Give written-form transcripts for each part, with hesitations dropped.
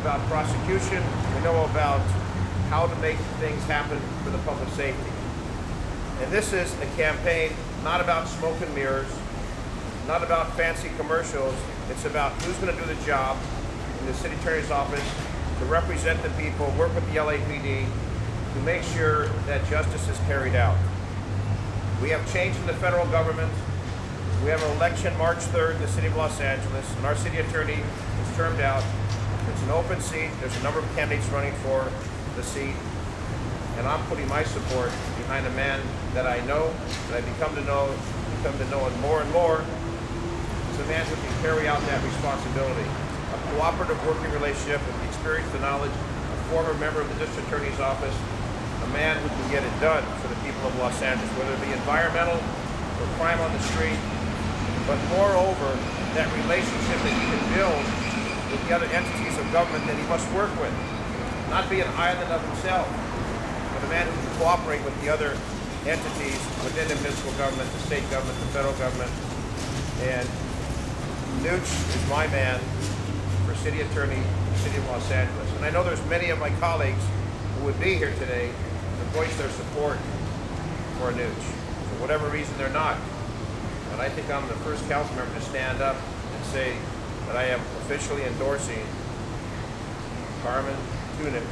about prosecution. We know about how to make things happen for the public safety. And this is a campaign not about smoke and mirrors, not about fancy commercials. It's about who's going to do the job in the city attorney's office to represent the people, work with the LAPD to make sure that justice is carried out. We have change in the federal government. We have an election March 3rd in the city of Los Angeles, and our city attorney is termed out. It's an open seat. There's a number of candidates running for the seat, and I'm putting my support behind a man that I know, that I've become to know him more and more. He's a man who can carry out that responsibility. A cooperative working relationship with the experience and knowledge, a former member of the district attorney's office, a man who can get it done for the people of Los Angeles, whether it be environmental or crime on the street, but moreover, that relationship that he can build with the other entities of government that he must work with. Not be an island of himself, but a man who can cooperate with the other entities within the municipal government, the state government, the federal government. And Nooch is my man for city attorney in the city of Los Angeles. And I know there's many of my colleagues who would be here today to voice their support for Nooch. For whatever reason they're not. But I think I'm the first council member to stand up and say that I am officially endorsing Carmen Trutanich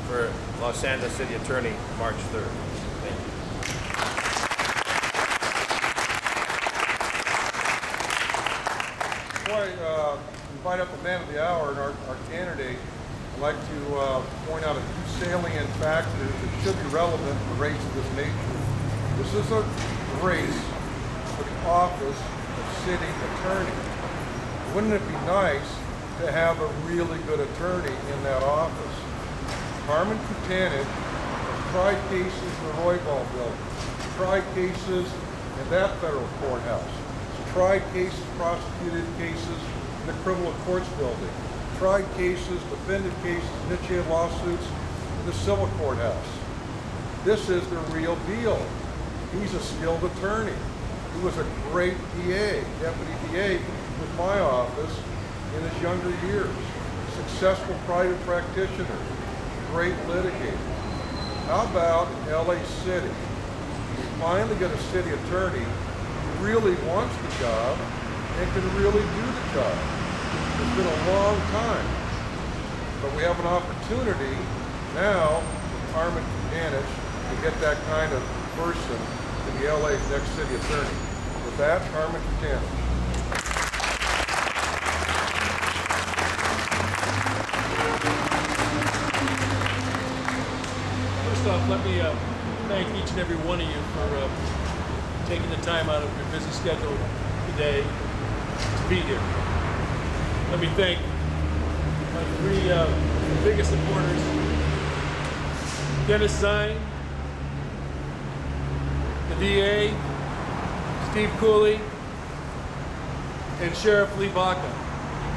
for Los Angeles City Attorney March 3rd. Thank you. Before I invite up the man of the hour and our candidate, I'd like to point out a few salient factors that should be relevant for a race of this nature. This is a race for the office of city attorney. Wouldn't it be nice to have a really good attorney in that office? Carmen Trutanich has tried cases in the Roybal building, tried cases in that federal courthouse, she's tried cases, prosecuted cases in the criminal courts building, tried cases, defended cases, initiated lawsuits in the civil courthouse. This is the real deal. He's a skilled attorney. He was a great DA, deputy DA with my office in his younger years. Successful private practitioner, great litigator. How about in LA City? We finally get a city attorney who really wants the job and can really do the job. It's been a long time, but we have an opportunity now with Carmen Trutanich to get that kind of person to be LA's next city attorney. With that, Carmen Trutanich. First off, let me thank each and every one of you for taking the time out of your busy schedule today to be here. Let me thank my three biggest supporters, Dennis Zine, the DA, Steve Cooley, and Sheriff Lee Baca.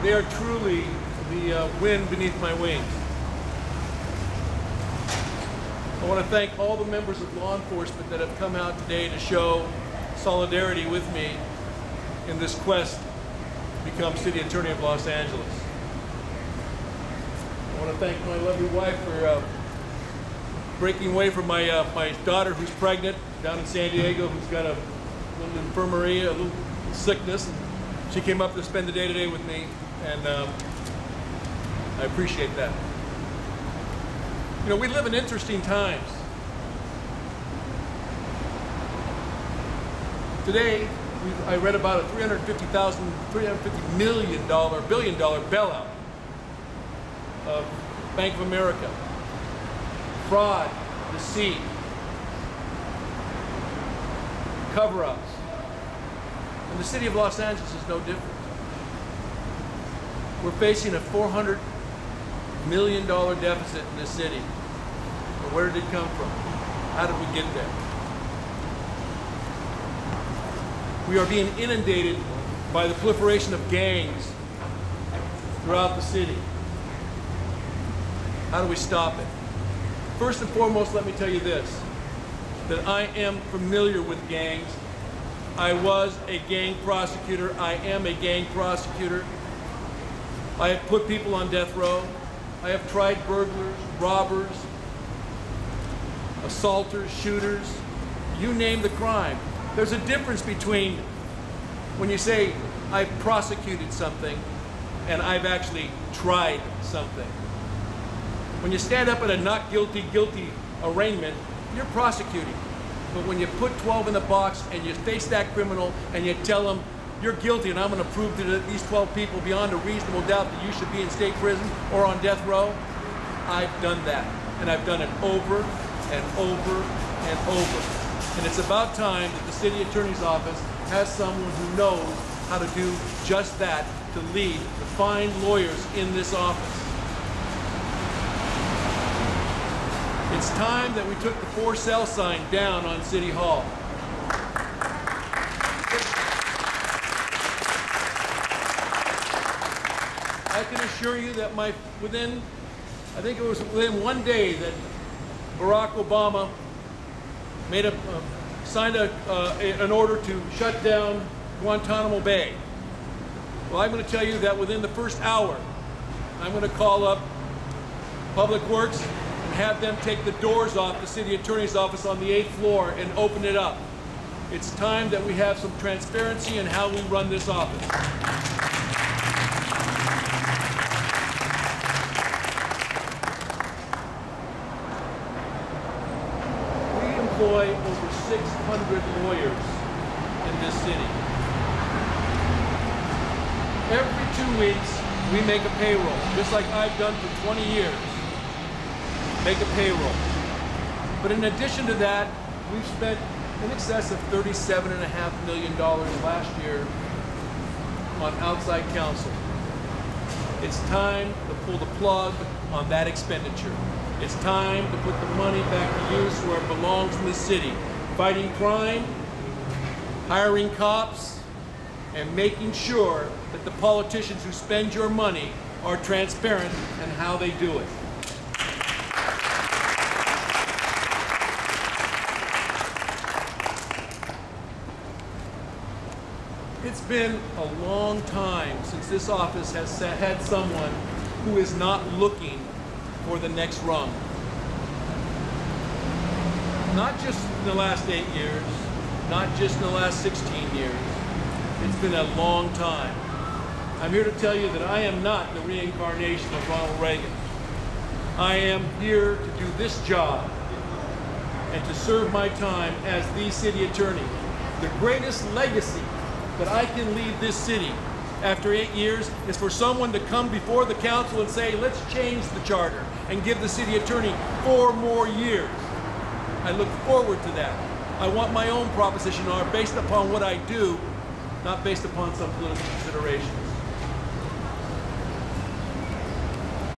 They are truly the wind beneath my wings. I want to thank all the members of law enforcement that have come out today to show solidarity with me in this quest to become City Attorney of Los Angeles. I want to thank my lovely wife for breaking away from my daughter who's pregnant down in San Diego, who's got a little infirmary, a little sickness. And she came up to spend the day today with me, and I appreciate that. You know, we live in interesting times. Today, I read about a $350 million bailout of Bank of America. Fraud, deceit, cover-ups. And the city of Los Angeles is no different. We're facing a $400 million deficit in this city. But where did it come from? How did we get there? We are being inundated by the proliferation of gangs throughout the city. How do we stop it? First and foremost, let me tell you this, that I am familiar with gangs. I was a gang prosecutor. I am a gang prosecutor. I have put people on death row. I have tried burglars, robbers, assaulters, shooters, you name the crime. There's a difference between when you say I've prosecuted something and I've actually tried something. When you stand up at a not guilty arraignment, you're prosecuting. But when you put 12 in the box and you face that criminal and you tell them you're guilty and I'm going to prove to these 12 people beyond a reasonable doubt that you should be in state prison or on death row, I've done that. And I've done it over and over and over. And it's about time that the city attorney's office has someone who knows how to do just that, to lead the fine lawyers in this office. It's time that we took the for sale sign down on City Hall. I can assure you that I think it was within 1 day that Barack Obama signed an order to shut down Guantanamo Bay. Well, I'm going to tell you that within the first hour, I'm going to call up Public Works and have them take the doors off the city attorney's office on the 8th floor and open it up. It's time that we have some transparency in how we run this office. Employ over 600 lawyers in this city. Every 2 weeks, we make a payroll, just like I've done for 20 years. Make a payroll. But in addition to that, we've spent in excess of $37.5 million last year on outside counsel. It's time to pull the plug on that expenditure. It's time to put the money back to use where it belongs in the city. Fighting crime, hiring cops, and making sure that the politicians who spend your money are transparent in how they do it. It's been a long time since this office has had someone who is not looking for the next rung. Not just in the last 8 years, not just in the last 16 years. It's been a long time. I'm here to tell you that I am not the reincarnation of Ronald Reagan. I am here to do this job and to serve my time as the city attorney. The greatest legacy that I can leave this city after 8 years is for someone to come before the council and say, let's change the charter and give the city attorney 4 more years. I look forward to that. I want my own proposition R based upon what I do, not based upon some political considerations.